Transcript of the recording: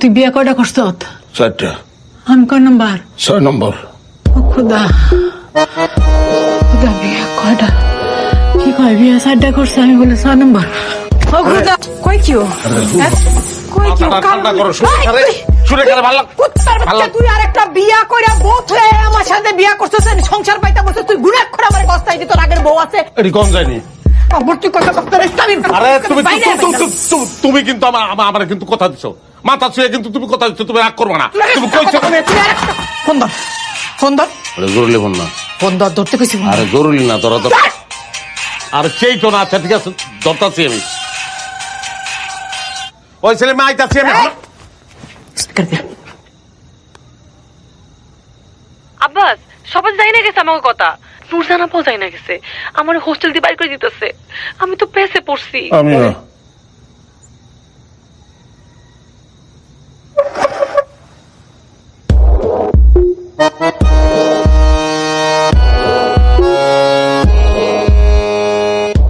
তুই বিয়ে কয়টা করছ? 4টা। আমি কয় নাম্বার? 6 নম্বর। ও খুদা, খুদা বিয়ে কয়টা? কি কয় বিয়ে 4টা করছে, আমি বলে 6 নাম্বার। ও খুদা কই কিও? কই কিও? ঠান্ডা করো, শুনে গেলে ভালো কুত্তার বাচ্চা, তুই আরেকটা বিয়া কইরা বহুত হয়ে আমার সাথে বিয়া করছস, সংসার পাইতা বলছিস, তুই গুনাহ করে আমারে কষ্টাই দিত, আগের বউ আছে। এটি কম যায়নি। অবর্তি কথা বলতে রে আমি। আরে তুমি কিন্তু আমার কিন্তু কথা দিছো, মাথা ছুঁয়ে কিন্তু তুমি কথা দিচ্ছ, তুমি রাগ করবে না। তুমি কইছো ফোন ধর, ফোন ধর। আরে জরুরি ফোন না। ফোন ধর, ধরতে কইছি। আরে জরুরি না, তোরা তো আরে সেই তো না। আচ্ছা ঠিক আছে, ধরতাছি আমি। ওই ছেলে মাইতাছি আমি। আব্বাস, সবাই যাই না গেছে আমার কথা। নুরজানা পাও যাই না গেছে, আমার হোস্টেল দিয়ে বাইর করে দিতেছে। আমি তো পেছে পড়ছি। আমিও।